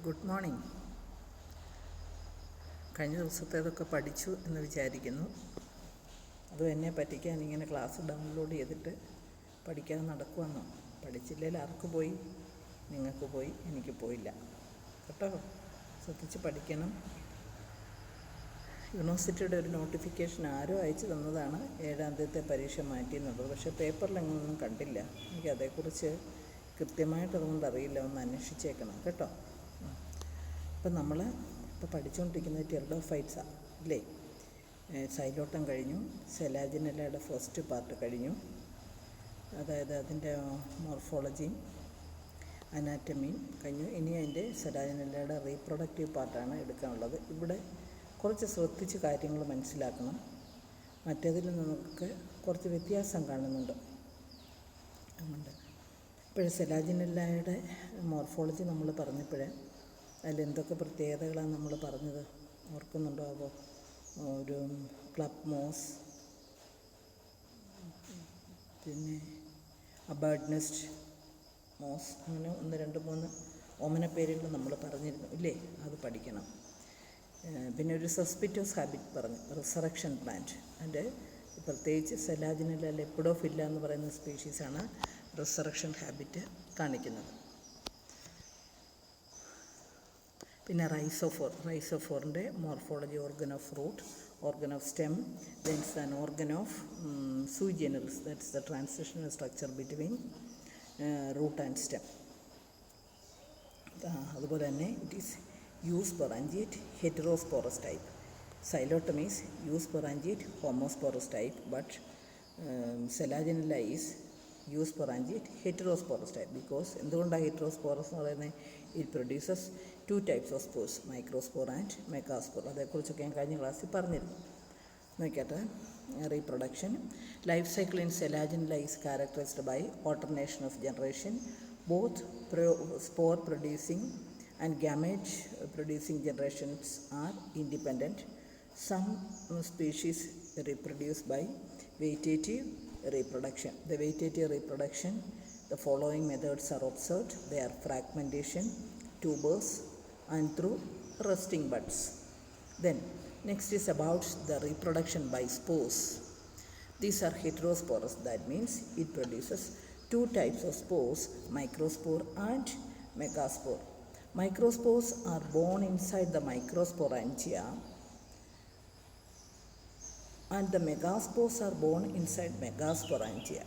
Good morning. കഴിഞ്ഞ ദിവസത്തേതൊക്കെ പഠിച്ചു എന്ന് വിചാരിക്കുന്നു. അതും എന്നെ പറ്റിക്കാൻ ഇങ്ങനെ ക്ലാസ് ഡൗൺലോഡ് ചെയ്തിട്ട് പഠിക്കാതെ നടക്കുമെന്നോ? പഠിച്ചില്ലെങ്കിൽ ആർക്ക് പോയി? നിങ്ങൾക്ക് പോയി, എനിക്ക് പോയില്ല കേട്ടോ. ശ്രദ്ധിച്ച് പഠിക്കണം. യൂണിവേഴ്സിറ്റിയുടെ ഒരു നോട്ടിഫിക്കേഷൻ ആരോ അയച്ചു തന്നതാണ് 7ാം തീയതിത്തെ പരീക്ഷ മാറ്റിയെന്നുള്ളത്. പക്ഷേ പേപ്പറിലെങ്ങൊന്നും കണ്ടില്ല. എനിക്ക് അതേക്കുറിച്ച് കൃത്യമായിട്ട് അതുകൊണ്ട് അറിയില്ല. ഒന്ന് അന്വേഷിച്ചേക്കണം കേട്ടോ. ഇപ്പം നമ്മൾ പഠിച്ചുകൊണ്ടിരിക്കുന്നത് ടെറിഡോഫൈറ്റ്സാണ് അല്ലേ. സൈലോട്ടം കഴിഞ്ഞു, സെലാജിനെല്ലയുടെ ഫസ്റ്റ് പാർട്ട് കഴിഞ്ഞു. അതായത് അതിൻ്റെ മോർഫോളജിയും അനാറ്റമിയും കഴിഞ്ഞു. ഇനി അതിൻ്റെ സെലാജിനെല്ലയുടെ റീപ്രൊഡക്റ്റീവ് പാർട്ടാണ് എടുക്കാനുള്ളത്. ഇവിടെ കുറച്ച് ശ്രദ്ധിച്ച് കാര്യങ്ങൾ മനസ്സിലാക്കണം. മറ്റേതിൽ നമുക്ക് കുറച്ച് വ്യത്യാസം കാണുന്നുണ്ട്. അതുകൊണ്ട് ഇപ്പോഴും സെലാജിനെല്ലയുടെ മോർഫോളജി നമ്മൾ പറഞ്ഞപ്പോഴേ അതിലെന്തൊക്കെ പ്രത്യേകതകളാണ് നമ്മൾ പറഞ്ഞത് ഓർക്കുന്നുണ്ടോ? അപ്പോൾ ഒരു ക്ലബ് മോസ്, പിന്നെ ബേർഡ് നെസ്റ്റ് മോസ്, അങ്ങനെ 1, 2, 3 ഓമന പേരുകൾ നമ്മൾ പറഞ്ഞിരുന്നു ഇല്ലേ. അത് പഠിക്കണം. പിന്നെ ഒരു സസ്പിറ്റോസ് ഹാബിറ്റ് പറഞ്ഞു, റിസറക്ഷൻ പ്ലാന്റ്. അതിൻ്റെ പ്രത്യേകിച്ച് സെലാജിനെല്ല ലെപ്പിഡോഫില്ല എന്ന് പറയുന്ന സ്പീഷീസാണ് റിസറക്ഷൻ ഹാബിറ്റ് കാണിക്കുന്നത്. പിന്നെ റൈസോഫോറിൻ്റെ morphology, organ of root, organ of stem, thence an organ of sui generis, that's the transitional structure between root and stem. അതുപോലെ തന്നെ it is eusporangiate heterosporous type. Xylotom is eusporangiate homosporous type, but Selaginella is eusporangiate heterosporous type. Because എന്തുകൊണ്ടാണ് heterosporous എന്ന് പറയുന്നത്? It produces 2 types of spores, microspore and megaspore. അതേക്കുറിച്ചൊക്കെ ഞാൻ കഴിഞ്ഞ ക്ലാസ്സിൽ പറഞ്ഞിരുന്നു. നോക്കട്ടെ. Reproduction. Life cycle in Selaginella is characterized by alternation of generation. Both spore producing and gamete producing generations are independent. Some species reproduce by vegetative reproduction. The vegetative reproduction, the following methods are observed. They are fragmentation, tubers, and through resting buds. Then next is about the reproduction by spores. These are heterosporous. That means it produces 2 types of spores, microspore and megaspore. Microspores are born inside the microsporangia, and the megaspores are born inside megasporangia.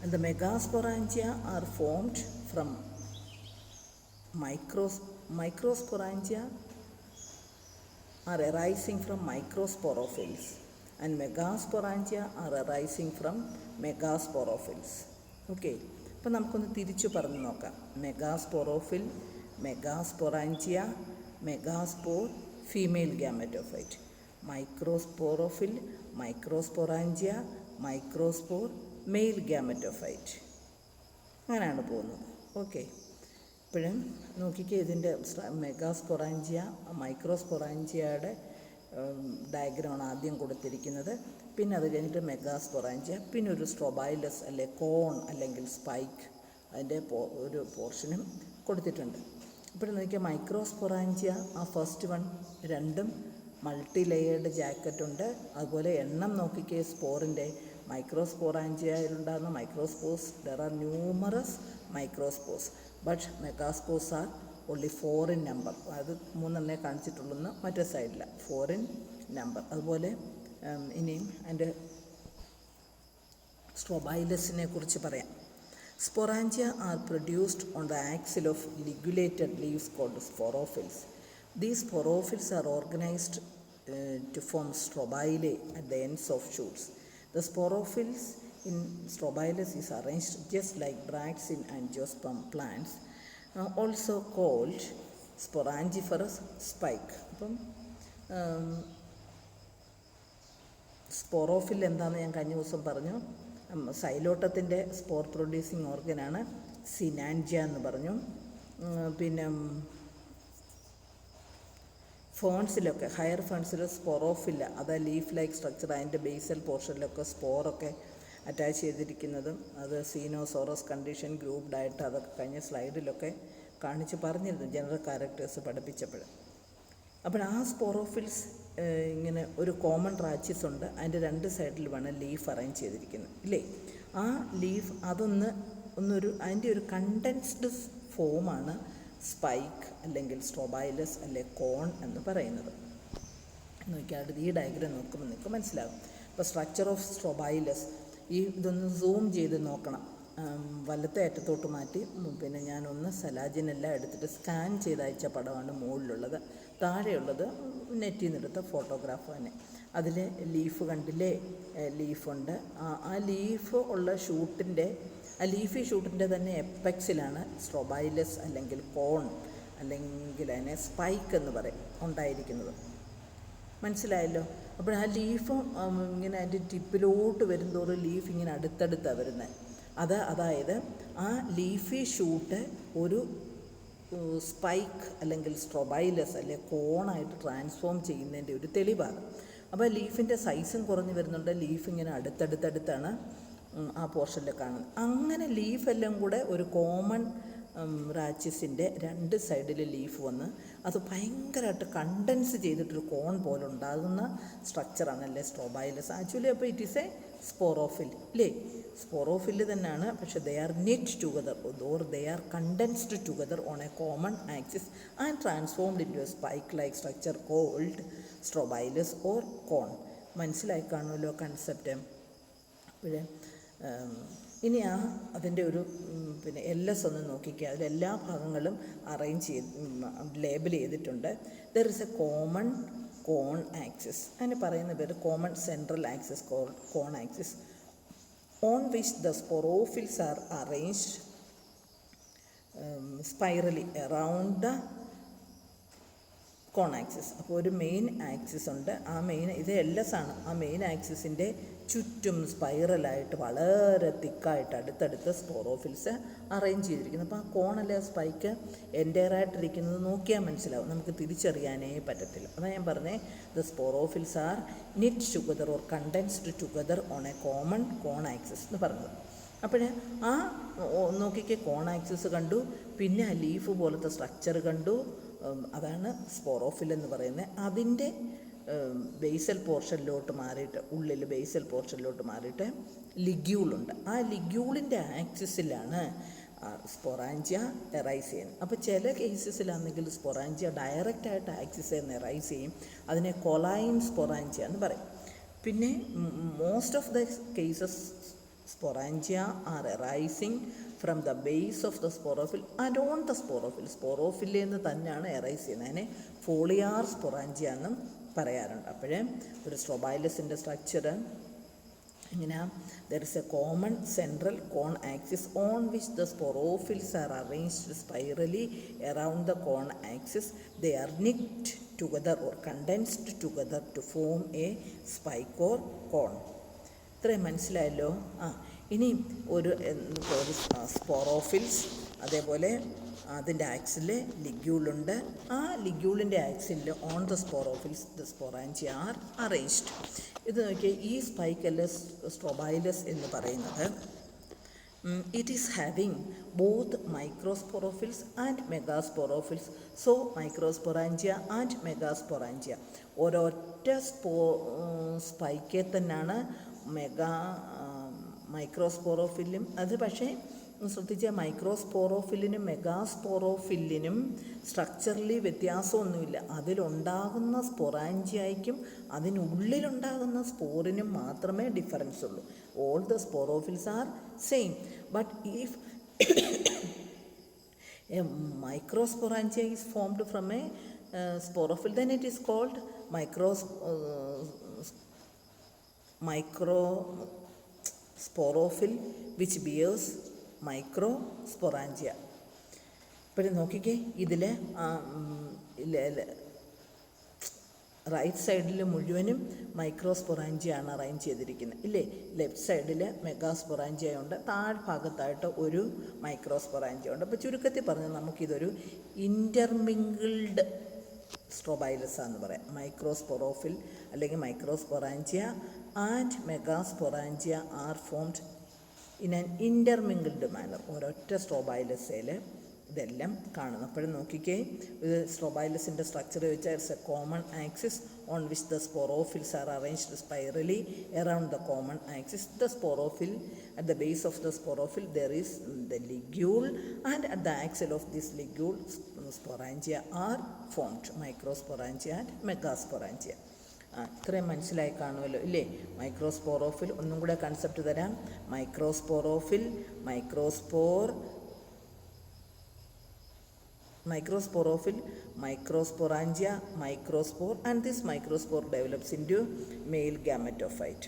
And the megasporangia are formed from microsporangia are arising from microsporophylls, and megasporangia are arising from megasporophylls. Okay. അപ്പോൾ നമുക്കൊന്ന് തിരിച്ചു പറഞ്ഞു നോക്കാം. Megasporophyll, megasporangia, megaspore, female gametophyte. Microsporophyll, microsporangia, microspore, male gametophyte. അങ്ങനെയാണ് പോകുന്നത്. Okay. ഇപ്പോഴും നോക്കിക്കേ, ഇതിൻ്റെ മെഗാസ്പൊറാഞ്ചിയ, മൈക്രോസ്പൊറാഞ്ചിയയുടെ ഡയഗ്രമാണ് ആദ്യം കൊടുത്തിരിക്കുന്നത്. പിന്നെ അത് കഴിഞ്ഞിട്ട് മെഗാസ്പൊറാഞ്ചിയ, പിന്നെ ഒരു സ്ട്രോബൈലസ് അല്ലെ കോൺ അല്ലെങ്കിൽ സ്പൈക്ക്, അതിൻ്റെ ഒരു പോർഷനും കൊടുത്തിട്ടുണ്ട്. ഇപ്പോൾ നോക്കിയാൽ മൈക്രോസ്പൊറാഞ്ചിയ ആ ഫസ്റ്റ് വൺ, രണ്ടും മൾട്ടി ലെയേർഡ് ജാക്കറ്റുണ്ട്. അതുപോലെ എണ്ണം നോക്കിക്കേ സ്പോറിൻ്റെ. മൈക്രോസ്പൊറാഞ്ചിയയിലുണ്ടാകുന്ന microspores, there are numerous microspores, but megaspores are only 4 in number. അത് 3 കാണിച്ചിട്ടുള്ളൂ, മറ്റേ സൈഡില്ല 4 in number. അതുപോലെ ഇനിയും അതിൻ്റെ സ്ട്രോബൈലസിനെ കുറിച്ച് പറയാം. Sporangia are produced on the axil of ligulated leaves called sporophylls. These sporophylls are organised to form strobili at the ends of shoots. The sporophylls in Strobilus is arranged just like bracts in Angiosperm plants, also called sporangiferous spike. അപ്പം sporophyll എന്താണെന്ന് ഞാൻ കഴിഞ്ഞ ദിവസം പറഞ്ഞു. സൈലോട്ടത്തിൻ്റെ spore producing ഓർഗനാണ് സിനാൻജിയ എന്ന് പറഞ്ഞു. പിന്നെ ഫേൺസിലൊക്കെ, higher ഫേൺസിൽ സ്പൊറോഫില്ല, അത് ലീഫ് ലൈക്ക് സ്ട്രക്ചർ, അതിൻ്റെ ബേസൽ പോർഷനിലൊക്കെ സ്പോറൊക്കെ അറ്റാച്ച് ചെയ്തിരിക്കുന്നതും, അത് സീനോസോറസ് കണ്ടീഷൻ ഗ്രൂപ്പ്ഡായിട്ട്, അതൊക്കെ കഴിഞ്ഞ സ്ലൈഡിലൊക്കെ കാണിച്ച് പറഞ്ഞിരുന്നു ജനറൽ ക്യാരക്ടേഴ്സ് പഠിപ്പിച്ചപ്പോൾ. അപ്പോൾ ആ സ്പോറോഫിൽസ് ഇങ്ങനെ ഒരു കോമൺ റാച്ചിസ് ഉണ്ട്, അതിൻ്റെ രണ്ട് സൈഡിലുമാണ് ലീഫ് അറേഞ്ച് ചെയ്തിരിക്കുന്നത് ഇല്ലേ. ആ ലീഫ് ഒന്നൊരു അതിൻ്റെ ഒരു കണ്ടൻസ്ഡ് ഫോമാണ് സ്പൈക്ക് അല്ലെങ്കിൽ സ്ട്രോബൈലസ് അല്ലെ കോൺ എന്ന് പറയുന്നത്. നോക്കിയാൽ ഈ ഡയഗ്രം നോക്കുമ്പോൾ നിങ്ങൾക്ക് മനസ്സിലാകും. അപ്പോൾ സ്ട്രക്ചർ ഓഫ് സ്ട്രോബൈലസ് ഇതൊന്ന് സൂം ചെയ്ത് നോക്കണം. വലത്തെ അറ്റത്തോട്ട് മാറ്റി പിന്നെ ഞാനൊന്ന് സലാജിനെല്ലാം എടുത്തിട്ട് സ്കാൻ ചെയ്ത് അയച്ച പടമാണ് മുകളിലുള്ളത്. താഴെയുള്ളത് നെറ്റിൽ നിന്നെടുത്ത ഫോട്ടോഗ്രാഫ് തന്നെ. അതിൽ ലീഫ് കണ്ടില്ലേ, ലീഫുണ്ട്. ആ ലീഫ് ഉള്ള ലീഫി ഷൂട്ടിൻ്റെ തന്നെ എപ്പെക്സിലാണ് സ്ട്രോബൈലസ് അല്ലെങ്കിൽ കോൺ അല്ലെങ്കിൽ അതിനെ സ്പൈക്ക് എന്ന് പറയും ഉണ്ടായിരിക്കുന്നത്. മനസ്സിലായല്ലോ. അപ്പോൾ ആ ലീഫ് ഇങ്ങനെ അതിൻ്റെ ടിപ്പിലോട്ട് വരുന്തോറും ലീഫ് ഇങ്ങനെ അടുത്തടുത്താണ് വരുന്നത്. അതായത് ആ ലീഫി ഷൂട്ട് ഒരു സ്പൈക്ക് അല്ലെങ്കിൽ സ്ട്രോബൈലസ് അല്ലെങ്കിൽ കോണായിട്ട് ട്രാൻസ്ഫോം ചെയ്യുന്നതിൻ്റെ ഒരു തെളിവാണ്. അപ്പോൾ ലീഫിൻ്റെ സൈസും കുറഞ്ഞു വരുന്നുണ്ട്. ലീഫ് ഇങ്ങനെ അടുത്തടുത്താണ് ആ പോർഷനിൽ കാണുന്നത്. അങ്ങനെ ലീഫെല്ലാം കൂടെ ഒരു കോമൺ റാച്ചിസിൻ്റെ രണ്ട് സൈഡിൽ ലീഫ് വന്ന് അത് ഭയങ്കരമായിട്ട് കണ്ടൻസ് ചെയ്തിട്ടൊരു കോൺ പോലെ ഉണ്ടാകുന്ന സ്ട്രക്ചറാണല്ലേ സ്ട്രോബൈലസ്. ആക്ച്വലി അപ്പോൾ ഇറ്റ് ഈസ് എ സ്പോറോഫിൽ ഇല്ലേ. സ്പോറോഫിൽ തന്നെയാണ്, പക്ഷേ ദേ are knit together or they are condensed together on a common axis and transformed into a spike-like structure called strobylus or cone. മനസ്സിലായി കാണുമല്ലോ കൺസെപ്റ്റ്. അപ്പോഴേ ഇനി അതിൻ്റെ ഒരു പിന്നെ LS ഒന്ന് നോക്കിക്കുക. അതിലെല്ലാ ഭാഗങ്ങളും അറേഞ്ച് ചെയ്ത് ലേബൽ ചെയ്തിട്ടുണ്ട്. There is a common cone axis. അതിന് പറയുന്ന പേര് common central axis, cone axis, on which the sporophylls are arranged spirally around the cone axis. അപ്പോൾ ഒരു മെയിൻ ആക്സിസ് ഉണ്ട്. ആ ഇത് LS ആണ്. ആ മെയിൻ ആക്സിസിൻ്റെ ചുറ്റും സ്പൈറലായിട്ട് വളരെ തിക്കായിട്ട് അടുത്തടുത്ത് സ്പോറോഫിൽസ് അറേഞ്ച് ചെയ്തിരിക്കുന്നു. അപ്പോൾ ആ കോണല്ലേ സ്പൈക്ക് എൻ്റെയറായിട്ടിരിക്കുന്നത് നോക്കിയാൽ മനസ്സിലാവും, നമുക്ക് തിരിച്ചറിയാനേ പറ്റത്തില്ല. അതാണ് ഞാൻ പറഞ്ഞേ, the sporophylls are knit together or condensed together on a common cone axis എന്ന് പറഞ്ഞത്. അപ്പോൾ ആ നോക്കിക്ക് കോൺ ആക്സിസ് കണ്ടു, പിന്നെ ആ ലീഫ് പോലത്തെ സ്ട്രക്ചർ കണ്ടു. അതാണ് സ്പോറോഫിൽ എന്ന് പറയുന്നത്. അതിൻ്റെ ബേസൽ പോർഷനിലോട്ട് മാറിയിട്ട് ഉള്ളിൽ ബേസൽ പോർഷനിലോട്ട് മാറിയിട്ട് ലിഗ്യൂളുണ്ട്. ആ ലിഗ്യൂളിൻ്റെ ആക്സിസിലാണ് സ്പൊറാഞ്ചിയ എറൈസ് ചെയ്യുന്നത്. അപ്പോൾ ചില കേസസിലാണെങ്കിൽ സ്പൊറാഞ്ചിയ ഡയറക്റ്റായിട്ട് ആക്സിസിൽ നിന്ന് എറൈസ് ചെയ്യും. അതിനെ കൊലൈൻ സ്പൊറാഞ്ചിയ എന്ന് പറയും. പിന്നെ most of the cases sporangia are arising from the base of the sporophyll and on the sporophyll. Sporophyll നിന്ന് തന്നെയാണ് എറൈസ് ചെയ്യുന്നത്. അതിനെ ഫോളിയാർ സ്പൊറാഞ്ചിയ എന്നും പറയാറുണ്ട്. അപ്പോഴേ ഒരു സ്ട്രോബൈലസിൻ്റെ സ്ട്രക്ചർ ഇങ്ങനെയാണ്. There is a common central cone axis on which the sporophylls are arranged spirally around the cone axis. They are knit together or condensed together to form a spike or cone. ഇത്രയും മനസ്സിലായല്ലോ. ഇനി ഒരു sporophylls, അതേപോലെ അതിൻ്റെ axil ലിഗ്യൂളുണ്ട്. ആ ലിഗ്യൂളിൻ്റെ axil on the sporophylls the sporangia are arranged. ഇത് നോക്കിയാൽ ഈ സ്പൈക്കല്ലസ് സ്ട്രോബൈലസ് എന്ന് പറയുന്നത് it is having both microsporophylls and megasporophylls. So microsporangia and megasporangia ഒരൊറ്റ സ്പൈക്കിൽ തന്നെയാണ് മൈക്രോസ്പോറോഫില്ലും. അത് പക്ഷേ ശ്രദ്ധിച്ചാൽ മൈക്രോസ്പോറോഫില്ലിനും മെഗാസ്പോറോഫില്ലിനും സ്ട്രക്ചറലി വ്യത്യാസമൊന്നുമില്ല. അതിലുണ്ടാകുന്ന സ്പൊറാഞ്ചിയയ്ക്കും അതിനുള്ളിലുണ്ടാകുന്ന സ്പോറിനും മാത്രമേ ഡിഫറൻസ് ഉള്ളൂ. All the sporophylls are same. But if a microsporangia is formed from a sporophyll, then it is called microsporophil which bears microsporangia. ഇപ്പോഴും നോക്കിക്കേ, ഇതിൽ റൈറ്റ് സൈഡിൽ മുഴുവനും മൈക്രോസ്പൊറാഞ്ചിയ ആണ് അറേഞ്ച് ചെയ്തിരിക്കുന്നത് ഇല്ലേ. ലെഫ്റ്റ് സൈഡിൽ മെഗാസ്പൊറാഞ്ചിയ ഉണ്ട്, താഴ്ഭാഗത്തായിട്ട് ഒരു മൈക്രോസ്പൊറാഞ്ചിയ ഉണ്ട്. അപ്പോൾ ചുരുക്കത്തിൽ പറഞ്ഞാൽ നമുക്കിതൊരു ഇൻ്റർമിങ്കിൾഡ് സ്ട്രോബൈലസ് എന്ന് പറയാം. മൈക്രോസ്പൊറോഫിൽ അല്ലെങ്കിൽ microsporangia and megasporangia are formed in an intermingled manner. ഒരൊറ്റ സ്ട്രോബൈലസയിൽ ഇതെല്ലാം കാണുന്നു. അപ്പോഴും നോക്കിക്കേ, ഇത് സ്ട്രോബൈലസിൻ്റെ സ്ട്രക്ചർ വെച്ചാൽ it's a common axis on which the sporophylls are arranged spirally around the common axis. The sporophyll, at the base of the sporophyll there is the ligule, and at the axil of this ligule sporangia are formed, microsporangia and megasporangia. ഇത്രയും മനസ്സിലായി കാണുമല്ലോ ഇല്ലേ? മൈക്രോസ്പോറോഫിൽ ഒന്നും കൂടെ concept തരാം. മൈക്രോസ്പോറോഫിൽ, microsporangia, microspore, and this microspore develops into male gametophyte.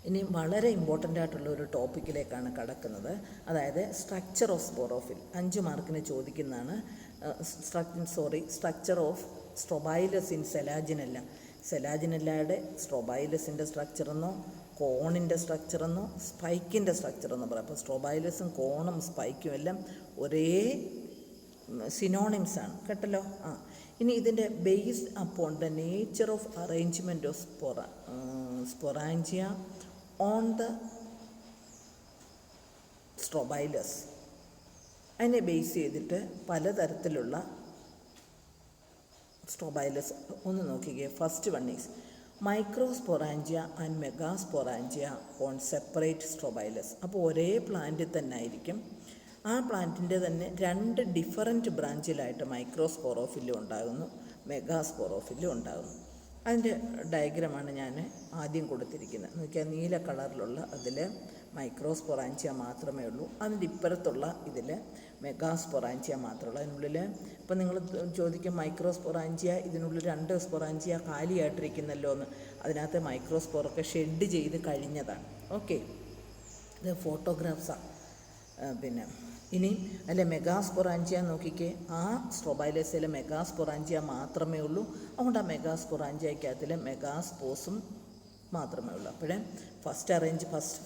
ഇനി വളരെ important ആയിട്ടുള്ള ഒരു ടോപ്പിക്കിലേക്കാണ് കടക്കുന്നത്, അതായത് സ്ട്രക്ചർ ഓഫ് സ്പോറോഫിൽ. 5 മാർക്കിന് ചോദിക്കുന്നതാണ്. Structure of strobilus in Selaginella. സെലാജിനെല്ലയുടെ സ്ട്രോബൈലസിൻ്റെ സ്ട്രക്ചറെന്നോ കോണിൻ്റെ സ്ട്രക്ചറെന്നോ സ്പൈക്കിൻ്റെ സ്ട്രക്ചറെന്നോ പറയാം. അപ്പോൾ സ്ട്രോബൈലസും കോണും സ്പൈക്കും എല്ലാം ഒരേ സിനോണിംസ് ആണ് കേട്ടല്ലോ. ഇനി ഇതിൻ്റെ based upon the nature of arrangement of sporangia on the strobilus, അതിനെ ബേസ് ചെയ്തിട്ട് പലതരത്തിലുള്ള സ്ട്രോബൈലസ് ഒന്ന് നോക്കിക്കേ. First one is microsporangia and megasporangia on separate strobilus. അപ്പോൾ ഒരേ പ്ലാന്റിൽ തന്നെ ആയിരിക്കും, ആ പ്ലാന്റിൻ്റെ തന്നെ 2 ഡിഫറൻറ്റ് ബ്രാഞ്ചിലായിട്ട് മൈക്രോസ്പോറോഫില്ലും ഉണ്ടാകുന്നു, മെഗാസ്പോറോഫില്ലും ഉണ്ടാകുന്നു. അതിൻ്റെ ഡയഗ്രമാണ് ഞാൻ ആദ്യം കൊടുത്തിരിക്കുന്നത്. നോക്കിയാൽ നീല കളറിലുള്ള അതിൽ മൈക്രോസ്പൊറാഞ്ചിയ മാത്രമേ ഉള്ളൂ, അതിൻ്റെ ഇപ്പുറത്തുള്ള ഇതിൽ മെഗാസ്പൊറാഞ്ചിയ മാത്രമേ ഉള്ളൂ. അതിനുള്ളിൽ ഇപ്പം നിങ്ങൾ ചോദിക്കും മൈക്രോസ്പൊറാഞ്ചിയ ഇതിനുള്ളിൽ 2 സ്പൊറാഞ്ചിയ കാലിയായിട്ടിരിക്കുന്നല്ലോ എന്ന്. അതിനകത്ത് മൈക്രോസ്പോറൊക്കെ ഷെഡ് ചെയ്ത് കഴിഞ്ഞതാണ്. ഓക്കെ, ഇത് ഫോട്ടോഗ്രാഫ്സാണ്. പിന്നെ ഇനി അല്ലെ മെഗാസ്പൊറാഞ്ചിയ നോക്കിക്കേ, ആ സ്ട്രോബൈലസിലെ മെഗാസ്പൊറാഞ്ചിയ മാത്രമേ ഉള്ളൂ. അതുകൊണ്ട് ആ മെഗാസ്പൊറാഞ്ചിയക്കകത്തിൽ മെഗാസ്പോസും മാത്രമേ ഉള്ളൂ. അപ്പോഴേ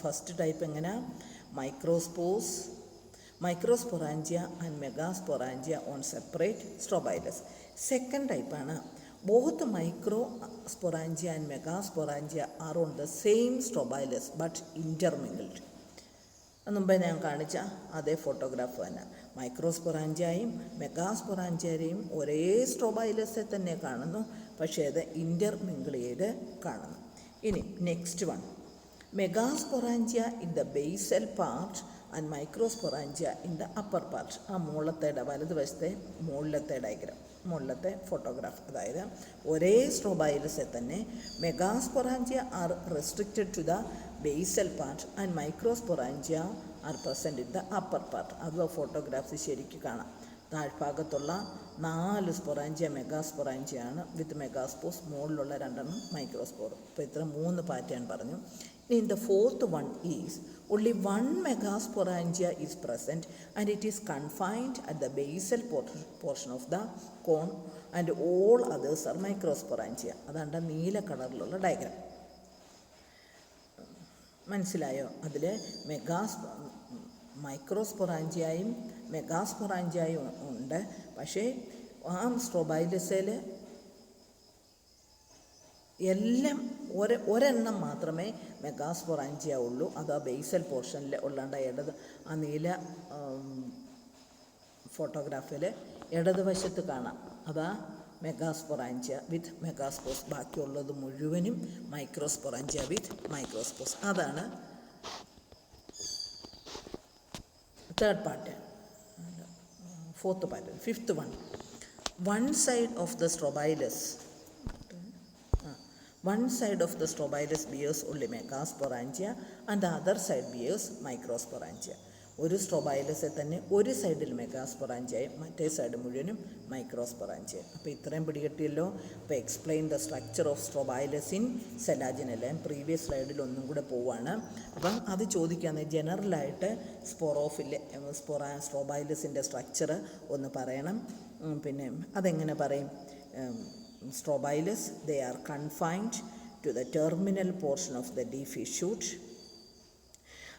ഫസ്റ്റ് ടൈപ്പ് എങ്ങനെ? Microsporangia and megasporangia on separate strobilus. Second ടൈപ്പാണ് both microsporangia and megasporangia are on the same strobilus but intermingled. മുമ്പേ ഞാൻ കാണിച്ച അതേ ഫോട്ടോഗ്രാഫ് തന്നെ. മൈക്രോസ്പൊറാഞ്ചിയയും മെഗാസ്പൊറാഞ്ചിയയും ഒരേ സ്ട്രോബൈലസിൽ തന്നെ കാണുന്നു, പക്ഷേ അത് ഇൻ്റർമിംഗിൾ ചെയ്ത് കാണുന്നു. ഇനി next one, megasporangia in the basal part and microsporangia in the upper part. ആ വലതുവശത്തെ മുകളിലത്തെ ഡയഗ്രാം, മുകളിലത്തെ ഫോട്ടോഗ്രാഫ്. അതായത് ഒരേ സ്ട്രോബൈലസിൽ തന്നെ megasporangia are restricted to the basal part and microsporangia are present in the upper part. അത് ഫോട്ടോഗ്രാഫ്സ് ശരിക്കും കാണാം. താഴ്ഭാഗത്തുള്ള 4 സ്പൊറാഞ്ചിയ മെഗാസ്പൊറാഞ്ചിയാണ് വിത്ത് മെഗാസ്പോസ്, മുകളിലുള്ള 2 മൈക്രോസ്പോർ. ഇപ്പോൾ ഇത്ര 3 പാറ്റേൺ പറഞ്ഞു. In the fourth one is only 1 megasporangia is present and it is confined at the basal portion of the cone and all others are microsporangia. അതാണ് നീല കളറിലുള്ള ഡയഗ്രാം. മനസ്സിലായോ? അതിൽ മൈക്രോസ്പൊറാഞ്ചിയയും മെഗാസ്പൊറാഞ്ചിയയും ഉണ്ട്, പക്ഷേ ആ സ്ട്രോബൈലസിൽ എല്ലാം ഒരെണ്ണം മാത്രമേ മെഗാസ്പൊറാഞ്ചിയ ഉള്ളൂ. അത് ആ ബേസൽ പോർഷനിൽ ഉള്ളാണ്ട് ആ നീല ഫോട്ടോഗ്രാഫിൽ ഇടതുവശത്ത് കാണാം. അതാ മെഗാസ്പൊറാഞ്ചിയ വിത്ത് മെഗാസ്പോസ്. ബാക്കിയുള്ളത് മുഴുവനും മൈക്രോസ്പൊറാഞ്ചിയ വിത്ത് മൈക്രോസ്പോസ്. അതാണ് third pattern. Fourth pattern. Fifth one, one side of the strobylus bears only megasporangia and the other side bears microsporangia. ഒരു സ്ട്രോബൈലസിൽ തന്നെ ഒരു സൈഡിൽ മെഗാസ്പൊറാഞ്ചിയയും മറ്റേ സൈഡ് മുഴുവനും മൈക്രോസ്പൊറാഞ്ചിയ. അപ്പോൾ ഇത്രയും പിടികിട്ടിയല്ലോ. അപ്പോൾ explain the structure of strobilus in Selaginella. Previous സ്ലൈഡിൽ ഒന്നും കൂടെ പോവാണ്. അപ്പം അത് ചോദിക്കാന്ന് ജനറലായിട്ട് സ്ട്രോബൈലസിൻ്റെ സ്ട്രക്ചർ ഒന്ന് പറയണം. പിന്നെ അതെങ്ങനെ പറയും? Strobylus, they are confined to the terminal portion of the leafy shoot,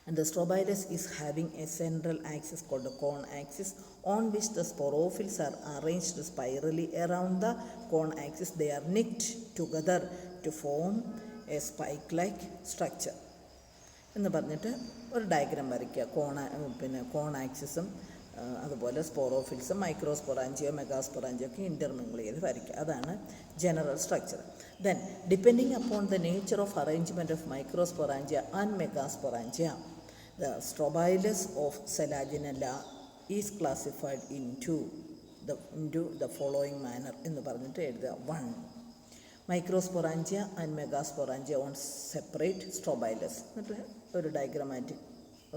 and the strobylus is having a central axis called the cone axis on which the sporophylls are arranged spirally around the cone axis. They are knit together to form a spike-like structure. എന്ന് പറഞ്ഞിട്ട് ഒരു diagram വരയ്ക്കുക. കോൺ ആക്സിസും അതുപോലെ sporophylls microsporangia മെഗാസ്പൊറാഞ്ചിയ ഒക്കെ ഇൻ്റർമിങ്കിൾ ചെയ്ത് വരയ്ക്കുക. അതാണ് general structure. Then depending upon the nature of arrangement of microsporangia and megasporangia the strobilus of Selaginella is classified into the following manner എന്ന് പറഞ്ഞിട്ട് എഴുതുക. 1. Microsporangia and megasporangia on separate strobilus എന്നിട്ട് ഒരു diagrammatic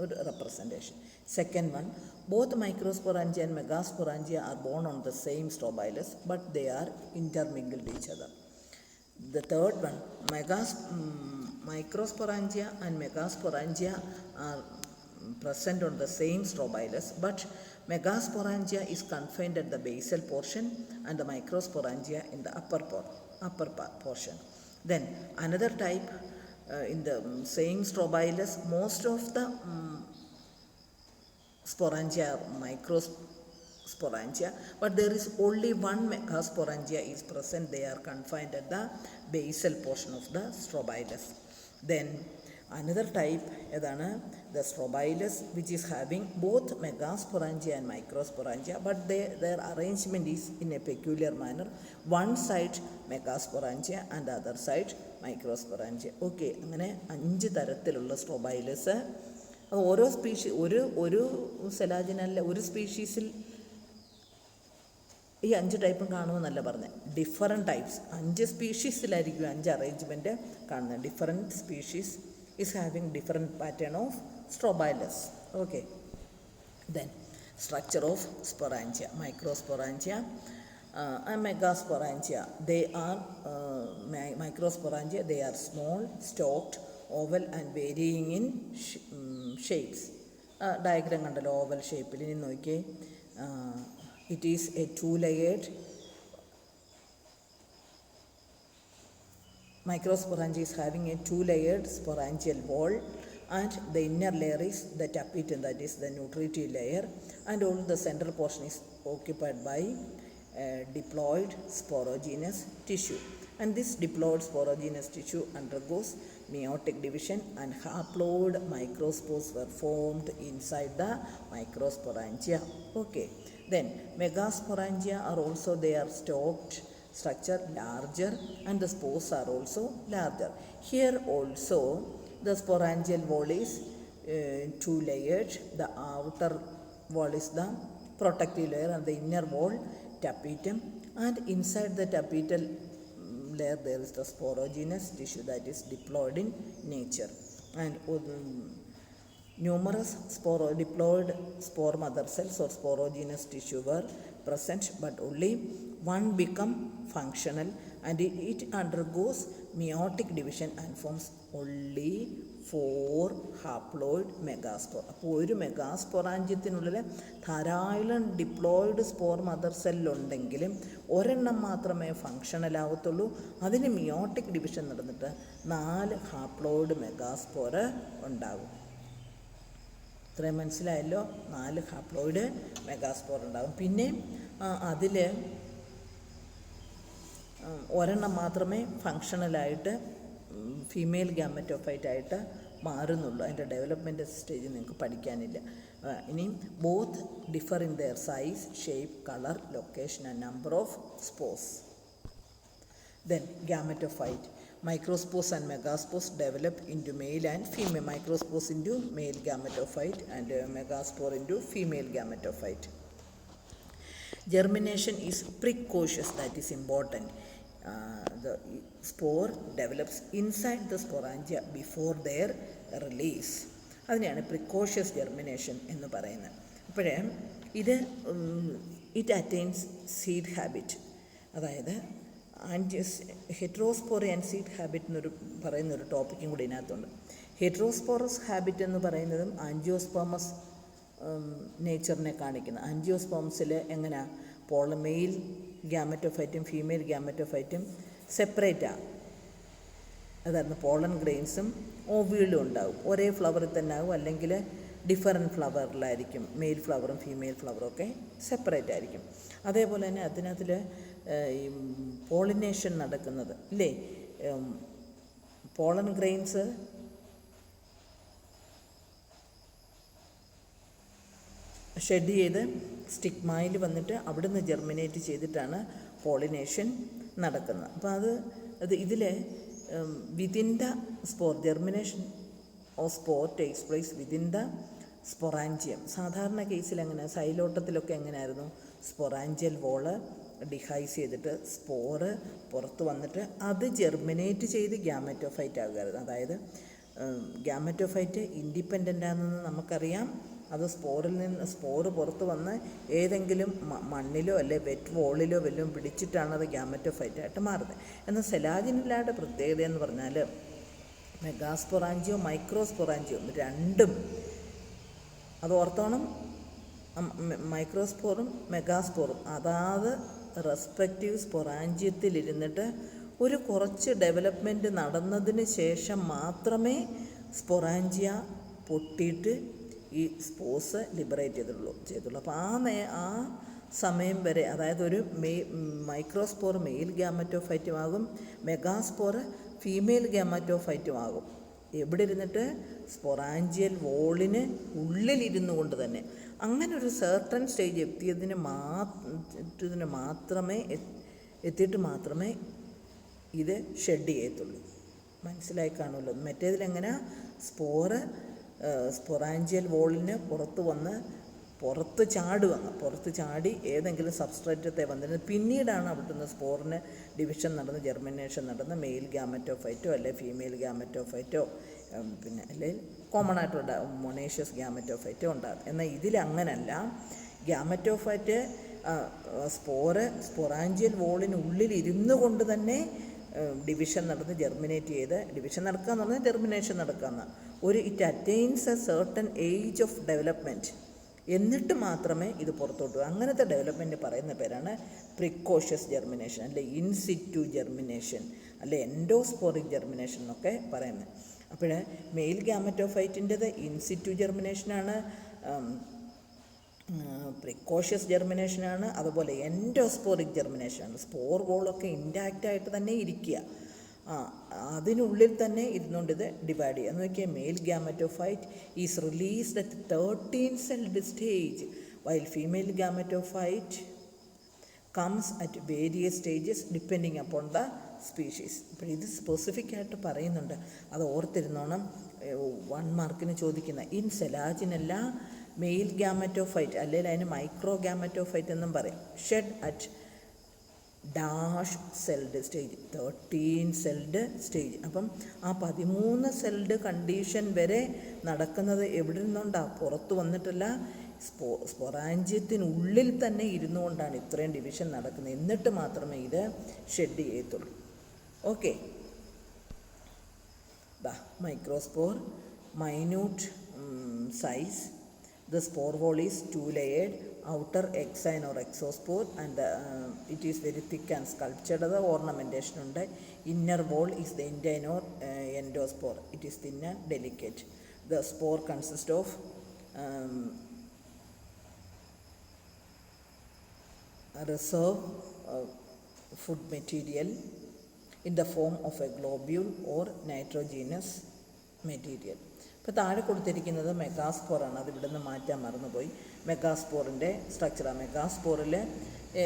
ഒരു representation. Second one, both microsporangia and megasporangia are born on the same strobilus, but they are intermingled each other. The third one, microsporangia and megasporangia are present on the same strobilus, but megasporangia is confined at the basal portion and the microsporangia in the upper portion. Then another type, in the same strobilus, most of the sporangia are microsporangia, but there is only one megasporangia is present. They are confined at the basal portion of the strobilus. Then another type edana the strobilus which is having both megasporangia and microsporangia, but their arrangement is in a peculiar manner. One side megasporangia and the other side microsporangia. Okay, അങ്ങനെ 5 തരത്തിലുള്ള സ്ട്രോബൈലസ്. അത് ഓരോ ഒരു സെലാജിനല്ല ഒരു സ്പീഷീസിൽ ഈ 5 ടൈപ്പും കാണുമെന്നല്ല പറഞ്ഞത്. ഡിഫറെൻറ്റ് ടൈപ്സ് 5 സ്പീഷീസിലായിരിക്കും 5 അറേഞ്ച്മെൻറ്റ് കാണുന്നത്. Different species is having different pattern of strobilus. Okay. Then structure of sporangia, microsporangia and megasporangia. They are microsporangia. They are small, stalked, oval and varying in shapes. Diagram കണ്ടല്ലോ, oval ഷേപ്പിൽ. ഇനി നോക്കിയേ, it is A 2-layered microsporangia is having a 2-layered sporangial wall, and the inner layer is the tapetum, that is the nutritive layer, and all the central portion is occupied by diploid sporogenous tissue, and this diploid sporogenous tissue undergoes meiotic division and haploid microspores were formed inside the microsporangia. Okay. Then megasporangia are also, they are stalked structure, larger, and the spores are also larger. Here also the sporangial wall is 2-layered. The outer wall is the protective layer and the inner wall tapetum, and inside the tapetal layer there is the sporogenous tissue that is diploid in nature, and numerous diploid spore mother cells or sporogenous tissue were present, but only one become functional, and it undergoes meiotic division and forms only 4 haploid megaspore. അപ്പോൾ ഒരു മെഗാസ്പൊറാഞ്ചിയത്തിനുള്ളിൽ ധാരാളം diploid spore mother സെല്ലുണ്ടെങ്കിലും ഒരെണ്ണം മാത്രമേ functional ആവത്തുള്ളൂ. അതിന് meiotic division നടന്നിട്ട് 4 haploid മെഗാസ്പോറ് ഉണ്ടാകും. ഇത്രയും മനസ്സിലായല്ലോ. 4 ഹാപ്ലോയിഡ് മെഗാസ്പോർ ഉണ്ടാകും. പിന്നെ അതിൽ ഒരെണ്ണം മാത്രമേ ഫങ്ഷണലായിട്ട് ഫീമെയിൽ ഗാമറ്റോഫൈറ്റായിട്ട് മാറുന്നുള്ളൂ. അതിൻ്റെ ഡെവലപ്മെൻറ്റ് സ്റ്റേജ് നിങ്ങൾക്ക് പഠിക്കാനില്ല. ഇനി both differ in there size, shape, colour, location and number of spores. Then gametophyte, microspores and megaspores develop into male and female. Microspores into male gametophyte and megaspore into female gametophyte. Germination is precocious, that is important. The spore develops inside the sporangia before their release. അതിനെയാണ് precautious germination എന്ന് പറയുന്നത്. അപ്പോഴേ it attains seed habit, അതായത് heterospory and seed habit എന്നൊരു പറയുന്നൊരു ടോപ്പിക്കും കൂടി ഇതിനകത്തുണ്ട്. Heterosporous habit എന്ന് പറയുന്നതും ആൻജിയോസ്പേമസ് നേച്ചറിനെ കാണിക്കുന്നത്. ആൻജിയോസ്പേംസിൽ എങ്ങനെയാണ് മെയിൽ ഗാമറ്റോഫൈറ്റും ഫീമെയിൽ ഗാമറ്റോഫൈറ്റും സെപ്പറേറ്റാണ്. അതായിരുന്നു പോളൻ ഗ്രെയിൻസും ഓവ്യൂളും ഉണ്ടാവും. ഒരേ ഫ്ലവറിൽ തന്നെ ആകും, അല്ലെങ്കിൽ ഡിഫറൻറ്റ് ഫ്ലവറിലായിരിക്കും. മെയിൽ ഫ്ലവറും ഫീമെയിൽ ഫ്ലവറും ഒക്കെ സെപ്പറേറ്റ് ആയിരിക്കും. അതേപോലെ തന്നെ അതിനകത്തിൽ ഈ പോളിനേഷൻ നടക്കുന്നത് ഇല്ലേ, പോളൻ ഗ്രെയിൻസ് ഷെഡ് ചെയ്ത് സ്റ്റിഗ്മയിൽ വന്നിട്ട് അവിടുന്ന് ജെർമിനേറ്റ് ചെയ്തിട്ടാണ് പോളിനേഷൻ നടക്കുന്നത്. അപ്പോൾ ഇതിൽ within the spore germination of spore takes place within the sporangium. സാധാരണ കേസിൽ എങ്ങനെ, സൈലോട്ടത്തിലൊക്കെ എങ്ങനെയായിരുന്നു, സ്പൊറാഞ്ചിയൽ വോള് ഡിഹൈസ് ചെയ്തിട്ട് സ്പോറ് പുറത്ത് വന്നിട്ട് അത് ജെർമിനേറ്റ് ചെയ്ത് ഗ്യാമറ്റോഫൈറ്റ് ആകുമായിരുന്നു. അതായത് ഗ്യാമറ്റോഫൈറ്റ് ഇൻഡിപെൻഡൻ്റ് ആണെന്ന് നമുക്കറിയാം. അത് സ്പോറിൽ നിന്ന് സ്പോറ് പുറത്ത് വന്ന് ഏതെങ്കിലും മണ്ണിലോ അല്ലെ വെറ്റ് വോളിലോ വല്ലതും പിടിച്ചിട്ടാണ് അത് ഗ്യാമറ്റോഫൈറ്റായിട്ട് മാറുന്നത്. എന്നാൽ സെലാജിനില്ലയുടെ പ്രത്യേകത എന്ന് പറഞ്ഞാൽ മെഗാസ്പൊറാഞ്ചിയോ മൈക്രോസ്പൊറാഞ്ചിയോ രണ്ടും അത് ഓർത്തോണം. മൈക്രോസ്പോറും മെഗാസ്പോറും അതാത് റെസ്പെക്റ്റീവ് സ്പൊറാഞ്ചിയത്തിലിരുന്നിട്ട് ഒരു കുറച്ച് ഡെവലപ്മെൻറ്റ് നടന്നതിന് ശേഷം മാത്രമേ സ്പൊറാഞ്ചിയ പൊട്ടിയിട്ട് ഈ സ്പോർസ് ലിബറേറ്റ് ചെയ്തുള്ളൂ. അപ്പോൾ ആ സമയം വരെ, അതായത് ഒരു മൈക്രോസ്പോർ മെയിൽ ഗ്യാമറ്റോഫൈറ്റും ആകും, മെഗാസ്പോർ ഫീമെയിൽ ഗ്യാമറ്റോഫൈറ്റും ആകും. എവിടെ ഇരുന്നിട്ട്, സ്പൊറാഞ്ചിയൽ വോളിന് ഉള്ളിലിരുന്നു കൊണ്ട് തന്നെ. അങ്ങനെ ഒരു സർട്ടൺ സ്റ്റേജ് എത്തിയിട്ട് മാത്രമേ ഇത് ഷെഡ് ചെയ്യത്തുള്ളൂ. മനസ്സിലായി കാണുമല്ലോ. മറ്റേതിലെങ്ങനെ സ്പൊറാഞ്ചിയൽ വോളിന് പുറത്ത് ചാടി ഏതെങ്കിലും സബ്സ്ട്രേറ്റത്തെ വന്നിരുന്നത് പിന്നീടാണ് അവിടുന്ന് സ്പോറിന് ഡിവിഷൻ നടന്ന് ജെർമിനേഷൻ നടന്ന് മെയിൽ ഗ്യാമറ്റോഫൈറ്റോ അല്ലെ ഫീമെയിൽ ഗ്യാമറ്റോഫൈറ്റോ പിന്നെ അല്ലെങ്കിൽ കോമൺ ആയിട്ടുള്ള മൊണേഷ്യസ് ഗ്യാമറ്റോഫൈറ്റോ ഉണ്ടാകും. എന്നാൽ ഇതിലങ്ങനല്ല. ഗ്യാമറ്റോഫൈറ്റ് സ്പൊറാഞ്ചിയൽ വോളിന് ഉള്ളിൽ ഇരുന്നു കൊണ്ട് തന്നെ ഡിവിഷൻ നടന്ന് ജെർമിനേറ്റ് ചെയ്ത്, ഡിവിഷൻ നടക്കുക എന്ന് പറഞ്ഞാൽ ജെർമിനേഷൻ നടക്കുക it attains A certain age of development. എന്നിട്ട് മാത്രമേ ഇത് പുറത്തോട്ട്. അങ്ങനത്തെ ഡെവലപ്മെൻറ്റ് പറയുന്ന പേരാണ് പ്രിക്കോഷ്യസ് ജെർമിനേഷൻ, അല്ലെ ഇൻസിറ്റു ജെർമിനേഷൻ, അല്ലെ എൻഡോസ്പോറിക് ജെർമിനേഷൻ എന്നൊക്കെ പറയുന്നത്. അപ്പോൾ മെയിൽ ഗ്യാമറ്റോഫൈറ്റിൻ്റെത് ഇൻസിറ്റു ജെർമിനേഷനാണ്, പ്രിക്കോഷ്യസ് ജെർമിനേഷനാണ്, അതുപോലെ എൻഡോസ്പോറിക് ജെർമിനേഷനാണ്. സ്പോർ വോളൊക്കെ ഇൻടാക്റ്റായിട്ട് തന്നെ ഇരിക്കുക, അതിനുള്ളിൽ തന്നെ ഇരുന്നുകൊണ്ട് ഇത് ഡിവൈഡ് ചെയ്യുക. എന്ന് നോക്കിയാൽ male gametophyte is released at 13 celled stage while female gametophyte comes at various stages depending upon the species. അപ്പോൾ ഇത് സ്പെസിഫിക് ആയിട്ട് പറയുന്നുണ്ട്, അത് ഓർത്തിരുന്നോണം. 1 മാർക്കിന് ചോദിക്കുന്ന ഇൻ സെലാജിനല്ല മെയിൽ ഗ്യാമറ്റോഫൈറ്റ്, അല്ലെങ്കിൽ അതിന് മൈക്രോ ഗ്യാമറ്റോഫൈറ്റ് എന്നും പറയും. Shed at dash celled stage, 13 celled stage. അപ്പം ആ 13 സെൽഡ് കണ്ടീഷൻ വരെ നടക്കുന്നത് എവിടെ നിന്നുകൊണ്ടാണ്, പുറത്ത് വന്നിട്ടല്ല, സ്പൊറാഞ്ചിയത്തിനുള്ളിൽ തന്നെ ഇരുന്നു കൊണ്ടാണ് ഇത്രയും ഡിവിഷൻ നടക്കുന്നത്. എന്നിട്ട് മാത്രമേ ഇത് ഷെഡ് ചെയ്യത്തുള്ളൂ. Okay, microspore, minute size. The spore wall is 2-layered, outer exine or exospore, and it is very thick and sculptured. The ornamentation ഉണ്ട്. Inner wall is the intine or endospore. It is thin and delicate. The spore consists of reserve food material in the form of a globule or nitrogenous material. ഇപ്പോൾ താഴെ കൊടുത്തിരിക്കുന്നത് മെഗാസ്പോറാണ്. അത് ഇവിടെ നിന്ന് മാറ്റാൻ മറന്നുപോയി. മെഗാസ്പോറിൻ്റെ സ്ട്രക്ചറാണ്. മെഗാസ്പോറിൽ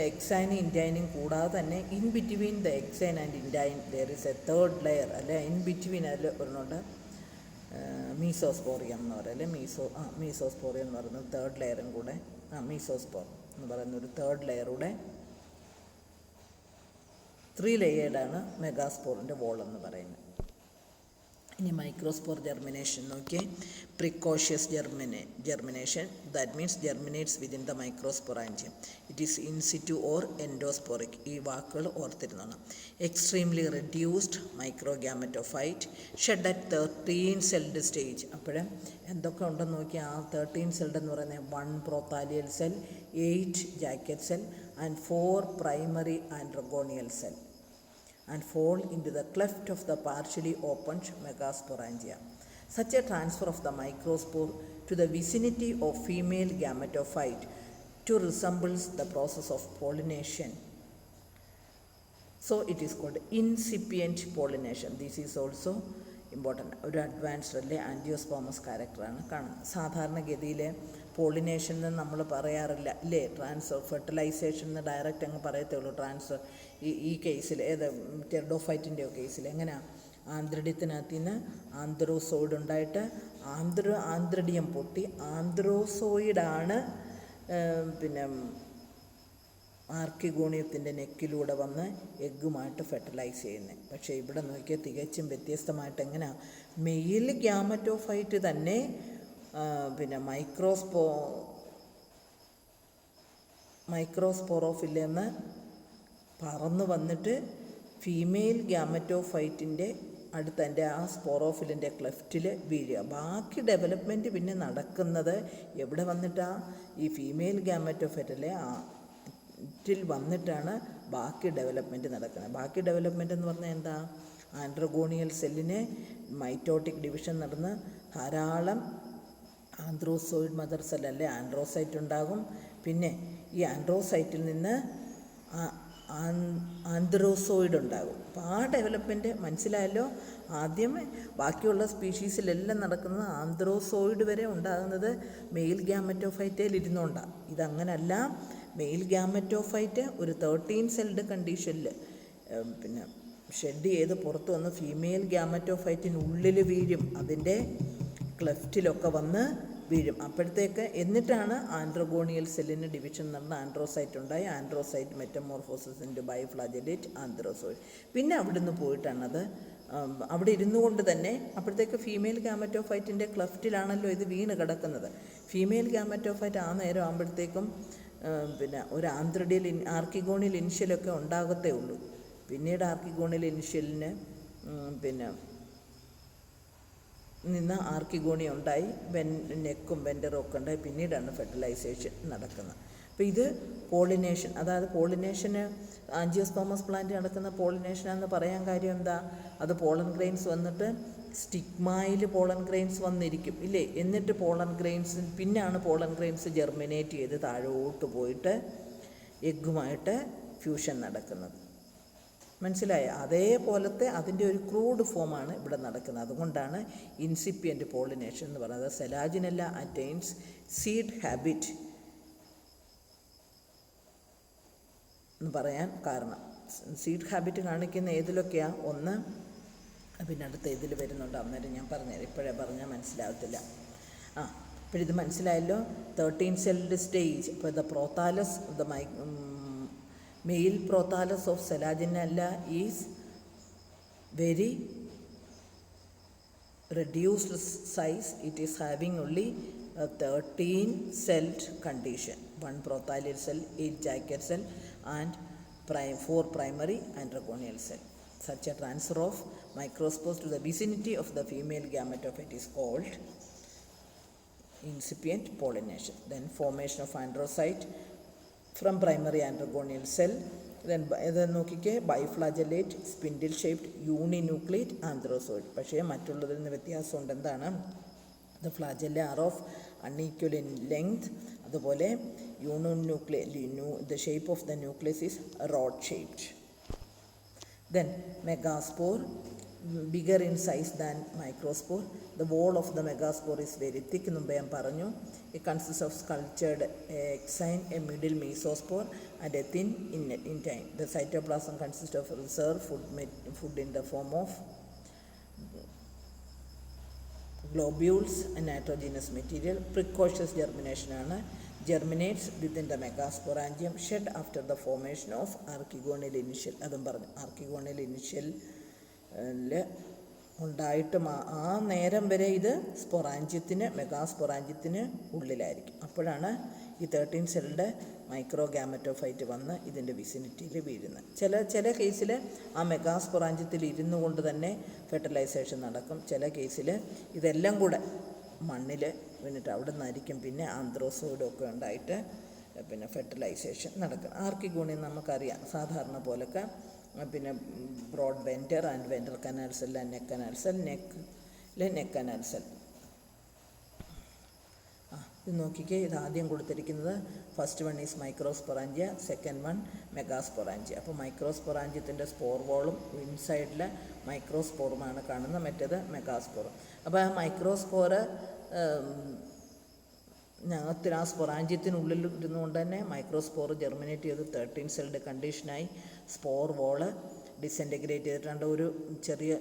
എക്സൈനും ഇൻറ്റൈനും കൂടാതെ തന്നെ in between the exine and intine there is a third layer, അല്ലെ ഇൻ ബിറ്റ്വീൻ അതിൽ ഒരെണ്ണമുണ്ട് മീസോസ്പോറിയം എന്ന് പറയും, അല്ലെ മീസോസ്പോറിയം എന്ന് പറയുന്നത് തേർഡ് ലെയറും കൂടെ, മീസോസ്പോർ എന്ന് പറയുന്ന ഒരു തേർഡ് ലെയറൂടെ 3 ലെയേർഡാണ് മെഗാസ്പോറിൻ്റെ വോൾ എന്ന് പറയുന്നത്. ഇനി മൈക്രോസ്പോർ ജെർമിനേഷൻ നോക്കിയേ. Precocious germination, that means germinates within the microsporangium. It is in situ or endosporic. ഈ വാക്കുകൾ ഓർത്തിരുന്നോണം. Extremely reduced microgametophyte shed at 13 celled stage. അപ്പോഴും എന്തൊക്കെ ഉണ്ടെന്ന് നോക്കിയാൽ ആ 13 സെൽഡ് എന്ന് പറയുന്നത് 1 prothallial cell, 8 jacket cell and 4 primary androgonial cell, and fall into the cleft of the partially opened megasporangia. Such a transfer of the microspore to the vicinity of female gametophyte to resembles the process of pollination. So it is called incipient pollination. This is also important. ഒരു advanced അല്ലെ ആൻജിയോസ്പോമസ് ക്യാരക്ടറാണ് കാണുന്നത്. സാധാരണഗതിയിൽ pollination എന്ന് നമ്മൾ പറയാറില്ല ഇല്ലേ? Fertilisation എന്ന് ഡയറക്റ്റ് അങ്ങ് പറയത്തേ ഉള്ളൂ. ഈ കേസിൽ ടെറിഡോഫൈറ്റിൻ്റെ കേസിൽ എങ്ങനെയാണ്? ആന്ത്രിഡ്യത്തിനകത്ത് നിന്ന് ആന്ത്രോസോയിഡ് ഉണ്ടായിട്ട് ആന്ത്രിഡിയം പൊട്ടി ആന്ത്രോസോയിഡാണ് പിന്നെ ആർക്കിഗോണിയത്തിൻ്റെ നെക്കിലൂടെ വന്ന് എഗ്ഗുമായിട്ട് ഫെർട്ടിലൈസ് ചെയ്യുന്നത്. പക്ഷേ ഇവിടെ നോക്കിയാൽ തികച്ചും വ്യത്യസ്തമായിട്ട് എങ്ങനെയാണ്? മെയിൽ ഗ്യാമറ്റോഫൈറ്റ് തന്നെ പിന്നെ മൈക്രോസ്പോറോഫില്ലെന്ന് പറന്ന് വന്നിട്ട് ഫീമെയിൽ ഗ്യാമറ്റോഫൈറ്റിൻ്റെ അടുത്ത് എൻ്റെ ആ സ്പോറോഫിലിൻ്റെ ക്ലെഫ്റ്റിൽ വീഴുക. ബാക്കി ഡെവലപ്മെൻറ്റ് പിന്നെ നടക്കുന്നത് എവിടെ വന്നിട്ടാണ്? ഈ ഫീമെയിൽ ഗ്യാമറ്റോഫൈറ്റിലെ ിൽ വന്നിട്ടാണ് ബാക്കി ഡെവലപ്മെൻറ്റ് നടക്കുന്നത്. ബാക്കി ഡെവലപ്മെൻറ്റ് എന്ന് പറഞ്ഞാൽ എന്താ? ആൻഡ്രോഗോണിയൽ സെല്ലിന് മൈറ്റോട്ടിക് ഡിവിഷൻ നടന്ന് ധാരാളം ആന്ത്രോസോയിഡ് മദർ സെൽ അല്ലെ ആൻഡ്രോസൈറ്റ് ഉണ്ടാകും. പിന്നെ ഈ ആൻഡ്രോസൈറ്റിൽ നിന്ന് ആന്ത്രോസോയിഡ് ഉണ്ടാകും. അപ്പോൾ ആ ഡെവലപ്മെൻറ്റ് മനസ്സിലായല്ലോ. ആദ്യം ബാക്കിയുള്ള സ്പീഷീസിലെല്ലാം നടക്കുന്നത് ആന്ത്രോസോയിഡ് വരെ ഉണ്ടാകുന്നത് മെയിൽ ഗ്യാമറ്റോഫൈറ്റയിൽ ഇരുന്നുകൊണ്ടാണ്. ഇതങ്ങനല്ല. മെയിൽ ഗ്യാമറ്റോഫൈറ്റ് ഒരു 13 സെൽഡ് കണ്ടീഷനിൽ പിന്നെ ഷെഡ് ചെയ്ത് പുറത്ത് വന്ന് ഫീമെയിൽ ഗ്യാമറ്റോഫൈറ്റിനുള്ളിൽ വീഴും. അതിൻ്റെ ക്ലെഫ്റ്റിലൊക്കെ വന്ന് വീഴും. അപ്പോഴത്തേക്ക് എന്നിട്ടാണ് ആൻഡ്രോഗോണിയൽ സെല്ലിന് ഡിവിഷൻ നടന്ന ആൻഡ്രോസൈറ്റ് ഉണ്ടായി. ആൻഡ്രോസൈറ്റ് മെറ്റമോർഫോസിസ് ഇൻറ്റു ബൈഫ്ലാജലേറ്റ് ആന്ത്രോസോയിഡ്. പിന്നെ അവിടുന്ന് പോയിട്ടാണത് അവിടെ ഇരുന്നു കൊണ്ട് തന്നെ അപ്പോഴത്തേക്ക് ഫീമെയിൽ ഗ്യാമറ്റോഫൈറ്റിൻ്റെ ക്ലെഫ്റ്റിലാണല്ലോ ഇത് വീണ് കിടക്കുന്നത്. ഫീമെയിൽ ഗ്യാമറ്റോഫൈറ്റ് ആ നേരം ആകുമ്പോഴത്തേക്കും പിന്നെ ഒരു ആർക്കിഗോണിയൽ ഇനിഷ്യലൊക്കെ ഉണ്ടാകത്തേ ഉള്ളൂ. പിന്നീട് ആർക്കിഗോണിയൽ ഇനിഷ്യലിന് പിന്നെ നിന്ന് ആർക്കിഗോണി ഉണ്ടായി, നെക്കും വെൻറ്ററും ഒക്കെ ഉണ്ടായി. പിന്നീടാണ് ഫെർട്ടിലൈസേഷൻ നടക്കുന്നത്. അപ്പോൾ ഇത് പോളിനേഷൻ, അതായത് പോളിനേഷന് ആൻജിയോസ്പേമസ് പ്ലാന്റ് നടക്കുന്ന പോളിനേഷനാണെന്ന് പറയാൻ കാര്യം എന്താ? അത് പോളൻ ഗ്രെയിൻസ് വന്നിട്ട് സ്റ്റിഗ്മയിൽ പോളൻ ഗ്രെയിൻസ് വന്നിരിക്കും ഇല്ലേ? എന്നിട്ട് പിന്നാണ് പോളൻ ഗ്രെയിൻസ് ജെർമിനേറ്റ് ചെയ്ത് താഴോട്ട് പോയിട്ട് എഗ്ഗുമായിട്ട് ഫ്യൂഷൻ നടക്കുന്നത്. മനസ്സിലായ? അതേപോലത്തെ അതിൻ്റെ ഒരു ക്രൂഡ് ഫോമാണ് ഇവിടെ നടക്കുന്നത്. അതുകൊണ്ടാണ് ഇൻസിപ്പിയൻ്റ് പോളിനേഷൻ എന്ന് പറയുന്നത്. സെലാജിനെല്ല അറ്റൈൻസ് സീഡ് ഹാബിറ്റ് എന്ന് പറയാൻ കാരണം. സീഡ് ഹാബിറ്റ് കാണിക്കുന്ന ഏതിലൊക്കെയാണ്? ഒന്ന് പിന്നെ അടുത്ത ഇതിൽ വരുന്നുണ്ട്, അന്നേരം ഞാൻ പറഞ്ഞുതരാം. ഇപ്പോഴേ പറഞ്ഞാൽ മനസ്സിലാകത്തില്ല. ഇപ്പോഴിത് മനസ്സിലായല്ലോ. 13 സെൽഡ് സ്റ്റേജ്. ഇപ്പോൾ the prothallus male prothallus of Selaginella is very reduced size. It is having only a 13 celled condition, 1 prothalial cell, 8 jacket cell and 4 primary androgonial cell. Such a transfer of microspores to the vicinity of the female gametophyte is called incipient pollination. Then formation of androcyte from primary androgonial cell. Then നോക്കിക്കേ, ബൈഫ്ലാജലേറ്റ് spindle shaped യൂണിന്യൂക്ലിയേറ്റ് ആന്ത്രോസോയിഡ്. പക്ഷേ മറ്റുള്ളതിൽ നിന്ന് വ്യത്യാസമുണ്ട്. എന്താണ്? The flagella are of unequal in length. അതുപോലെ the shape of the nucleus is rod shaped. Then megaspore, bigger in size than microspore. The wall of the megaspore is very thick. മുമ്പേ ഞാൻ പറഞ്ഞു. It consists of sculptured exine, a middle mesospore and a thin intine. The cytoplasm consists of reserve food in the form of globules and nitrogenous material. Precocious germination ആണ്. Germinates within the megasporangium, shed after the formation of archegonial initial. അതും പറഞ്ഞു. ആർക്കിഗോണിയൽ ഇനിഷ്യലിൽ ഉണ്ടായിട്ട് ആ നേരം വരെ ഇത് മെഗാസ്പൊറാഞ്ചിയത്തിന് ഉള്ളിലായിരിക്കും. അപ്പോഴാണ് ഈ 13 സെല്ലുടെ മൈക്രോ ഗാമറ്റോഫൈറ്റ് വന്ന് ഇതിൻ്റെ വിസിനിറ്റിയിൽ വീഴുന്നത്. ചില കേസിൽ ആ മെഗാസ്പൊറാഞ്ചിയത്തിൽ ഇരുന്നു കൊണ്ട് തന്നെ ഫെർട്ടിലൈസേഷൻ നടക്കും. ചില കേസിൽ ഇതെല്ലാം കൂടെ മണ്ണിൽ വീണിട്ട് അവിടെ നിന്നായിരിക്കും പിന്നെ ആന്ത്രോസോയിഡൊക്കെ ഉണ്ടായിട്ട് പിന്നെ ഫെർട്ടിലൈസേഷൻ നടക്കും. ആർക്കിഗോണിയം നമുക്കറിയാം സാധാരണ പോലൊക്കെ പിന്നെ broad venter and venter canal cell and neck canal cell, neck canal cell. ഇത് നോക്കിക്കേ, ഇത് ആദ്യം കൊടുത്തിരിക്കുന്നത് first one is microsporangia, second one megasporangia. അപ്പോൾ മൈക്രോസ്പൊറാഞ്ചിയത്തിൻ്റെ സ്പോർ വോളും ഇൻസൈഡിലെ മൈക്രോസ്പോറുമാണ് കാണുന്നത്, മറ്റേത് മെഗാസ്പോർ. അപ്പോൾ ആ മൈക്രോസ്പോറ് ഞങ്ങൾക്ക് ആ സ്പൊറാഞ്ചിയത്തിനുള്ളിൽ ഇരുന്നുകൊണ്ട് തന്നെ മൈക്രോസ്പോർ ജെർമിനേറ്റ് ചെയ്ത് 13 സെൽഡ് കണ്ടീഷനായി സ്പോർ വോള് ഡിസെൻറ്റിഗ്രേറ്റ് ചെയ്തിട്ടുണ്ട്. ഒരു ചെറിയ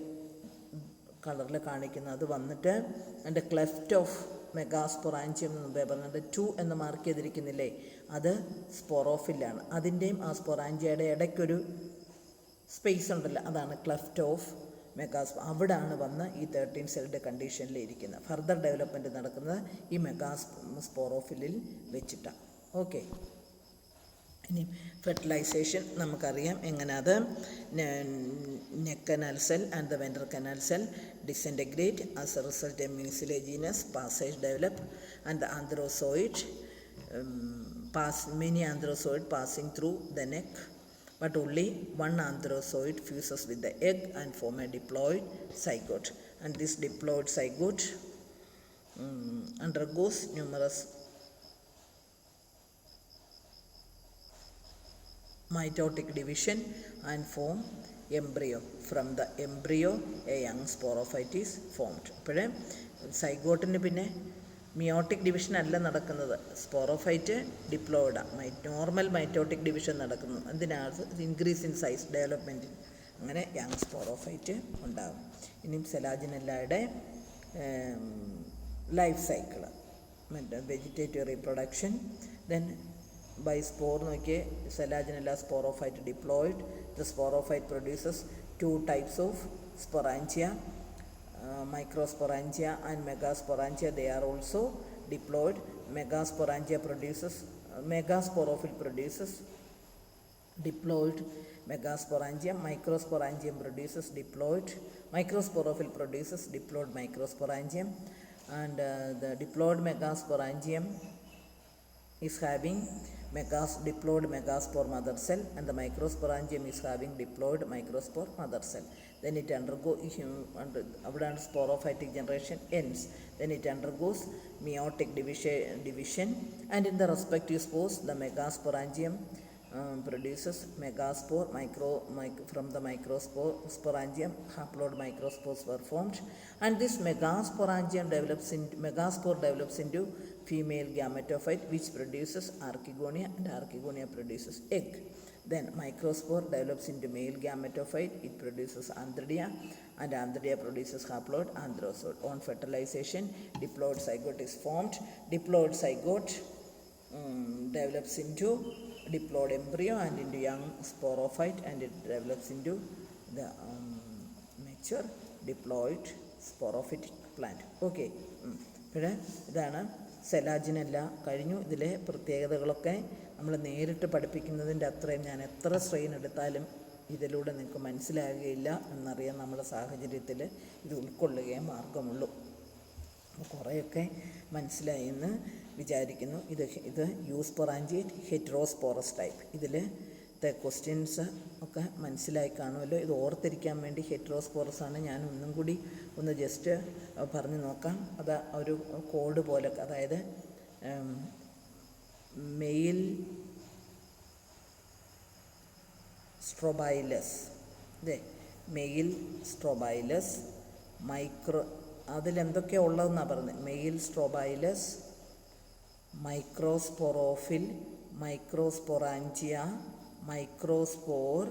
കളറിൽ കാണിക്കുന്നത് അത് വന്നിട്ട് അതിൻ്റെ ക്ലെഫ്റ്റ് ഓഫ് മെഗാസ്പൊറാഞ്ചിയം എന്ന് മുമ്പേ പറഞ്ഞത് 2 എന്ന് മാർക്ക് ചെയ്തിരിക്കുന്നില്ലേ, അത് സ്പൊറോഫില്ലാണ്. അതിൻ്റെയും ആ സ്പൊറാഞ്ചിയയുടെ ഇടയ്ക്കൊരു സ്പേസ് ഉണ്ടല്ലോ, അതാണ് ക്ലെഫ്റ്റ് ഓഫ് അവിടാണ് വന്ന് ഈ 13 സെൽഡ് കണ്ടീഷനിൽ ഇരിക്കുന്നത്. ഫർദർ ഡെവലപ്മെൻറ്റ് നടക്കുന്നത് ഈ സ്പോറോഫില്ലിൽ വെച്ചിട്ടാണ്. ഓക്കെ, ഇനി ഫെർട്ടിലൈസേഷൻ നമുക്കറിയാം എങ്ങനെ. അത് neck canal cell and the ventral canal cell disintegrate as a result a mucilaginous passage develop and the antherozoid many anthrozoid passing through the neck, but only one anthrozoid fuses with the egg and form a diploid zygote, and this diploid zygote undergoes numerous mitotic division and form embryo. From the embryo a young sporophyte is formed. അപ്പോഴേ സൈഗോട്ടിന് പിന്നെ meiotic division അല്ല നടക്കുന്നത്, sporophyte ഡിപ്ലോയിഡാണ്. Normal mitotic division നടക്കുന്നു. എന്തിനാണ്? Increase in size ഡെവലപ്മെൻറ്റിന്. അങ്ങനെ young sporophyte ഉണ്ടാകും. ഇനിയും സെലാജിനെല്ലയുടെ ലൈഫ് സൈക്കിൾ, മറ്റേ vegetative reproduction. Then by spore നോക്കിയേ, Selaginella sporophyte diploid. The sporophyte produces 2 types of sporangia, microsporangia and megasporangia. They are also diploid. Megasporangia produces megasporophyll produces diploid megasporangium. Microsporangium produces diploid. Microsporophyll produces diploid microsporangium, and the diploid megasporangium is having diploid megaspore mother cell, and the microsporangium is having diploid microspore mother cell. Then it undergoes sporophytic generation ends. Then it undergoes meiotic division, and in the respective spores the megasporangium produces megaspore. From the microsporangium haploid microspores were formed, and this megasporangium megaspore develops into female gametophyte, which produces archegonia, and archegonia produces egg. Then microspore develops into male gametophyte, it produces antheridia, and antheridia produces haploid androzoid. On fertilization, diploid zygote is formed. Diploid zygote develops into diploid embryo and into young sporophyte, and it develops into the mature diploid sporophytic plant. Okay, പിന്നെ ഇതാണ് സെലാജിനെല്ല കഴിഞ്ഞു. ഇതിലെ പ്രത്യേകതകളൊക്കെ നമ്മൾ നേരിട്ട് പഠിപ്പിക്കുന്നതിൻ്റെ അത്രയും ഞാൻ എത്ര strain എടുത്താലും ഇതിലൂടെ നിങ്ങൾക്ക് മനസ്സിലാകുകയില്ല എന്നറിയാൻ നമ്മുടെ സാഹചര്യത്തിൽ ഇത് ഉൾക്കൊള്ളുകയേ മാർഗമുള്ളൂ. കുറേയൊക്കെ മനസ്സിലായി എന്ന് വിചാരിക്കുന്നു. ഇത് യൂസ്പൊറാഞ്ചിയേറ്റ് ഹെറ്ററോസ്പോറസ് ടൈപ്പ്. ഇതിൽ ക്വസ്റ്റ്യൻസ് ഒക്കെ മനസ്സിലായി കാണുമല്ലോ. ഇത് ഓർത്തിരിക്കാൻ വേണ്ടി ഹെറ്ററോസ്പോറസ് ആണ്. ഞാൻ ഒന്നും കൂടി ഒന്ന് ജസ്റ്റ് പറഞ്ഞു നോക്കാം. അത് ഒരു കോഡ് പോലെ, അതായത് മെയിൽ സ്ട്രോബൈലസ്, മെയിൽ സ്ട്രോബൈലസ് അതിലെന്തൊക്കെയാണ് ഉള്ളതെന്നാണ് പറഞ്ഞത്. Male strobilus, microsporophyll, microsporangia, microspore,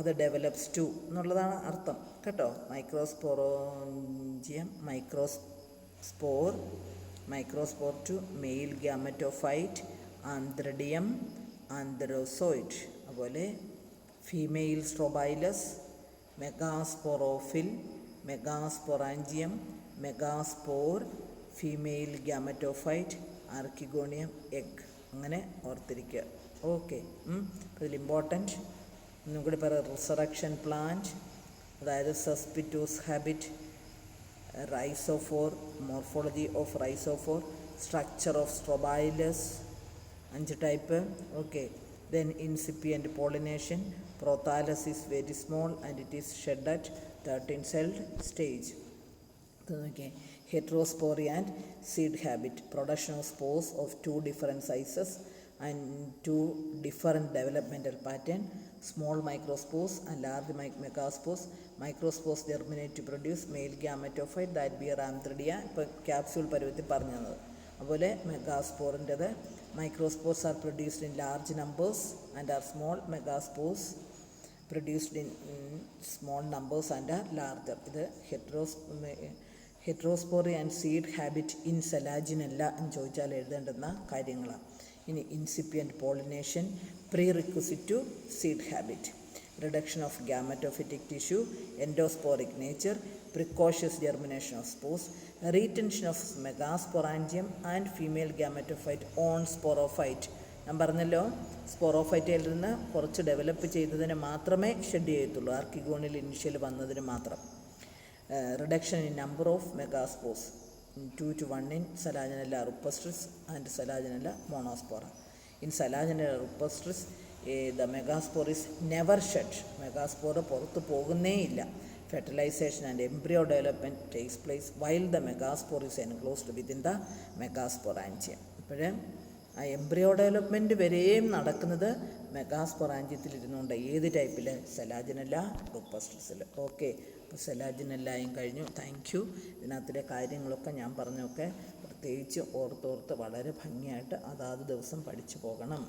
അത് ഡെവലപ്സ് ടു എന്നുള്ളതാണ് അർത്ഥം കേട്ടോ. Microsporangium, microspore to male gametophyte, antheridium, antherozoid. അതുപോലെ female strobilus, megasporophyll, megasporangium, megaspore, female gametophyte, archegonium, egg. അങ്ങനെ ഓർത്തിരിക്കുക. ഓക്കെ, ഇതിൽ ഇമ്പോർട്ടൻറ്റ് ഒന്നും കൂടി പറയാം. റിസറക്ഷൻ പ്ലാന്റ്, അതായത് caespitose habit, rhizophore, morphology of rhizophore, structure of strobilus, 5 type. Okay, then incipient pollination. Prothallus is very small and it is shed at 13 celled stage. Okay. Heterospory and seed habit. Production of spores of 2 different sizes and 2 different developmental pattern. Small microspores and large megaspores. Microspores germinate to produce male gametophyte that bear antheridia. ഇപ്പോൾ capsule പരുവത്തിൽ പറഞ്ഞത് അതുപോലെ മെഗാസ്പോറിൻ്റെത് microspores are produced in large numbers and are small, megaspores produced in small numbers and are larger. ഇത് heterospory and seed habit in Selaginella എന്ന് ചോദിച്ചാൽ എഴുതേണ്ടുന്ന കാര്യങ്ങളാണ്. ഇനി incipient pollination, prerequisite to seed habit, reduction of gametophytic tissue, endosporic nature, precocious germination of spores, retention of megasporangium and female gametophyte on sporophyte. ഞാൻ പറഞ്ഞല്ലോ സ്പോറോഫൈറ്റയിൽ നിന്ന് കുറച്ച് develop ചെയ്തതിന് മാത്രമേ ഷെഡ് ചെയ്യത്തുള്ളൂ, ആർക്കിഗോണിൽ ഇനിഷ്യൽ വന്നതിന് മാത്രം. Reduction in number of megaspores 2 to 1 in Selaginella rupestris and Selaginella monospora. In Selaginella rupestris the megaspore is never shed. മെഗാസ്പോറ് പുറത്ത് പോകുന്നേ ഇല്ല. Fertilization and embryo development takes place while the megaspore is enclosed within the megasporangium. ഇപ്പോഴേ ആ embryo development വരെയും നടക്കുന്നത് മെഗാസ്പൊറാഞ്ചിയത്തിൽ ഇരുന്നുകൊണ്ട്. ഏത് ടൈപ്പിൽ? സെലാജിനെല്ല റൂപ്പസ്ട്രിസിൽ. ഓക്കെ, അപ്പോൾ സെലാജിനെല്ലായും കഴിഞ്ഞു. Thank you. ഇതിനകത്തിലെ കാര്യങ്ങളൊക്കെ ഞാൻ പറഞ്ഞൊക്കെ പ്രത്യേകിച്ച് ഓർത്തോർത്ത് വളരെ ഭംഗിയായിട്ട് അതാത് ദിവസം പഠിച്ചു പോകണം.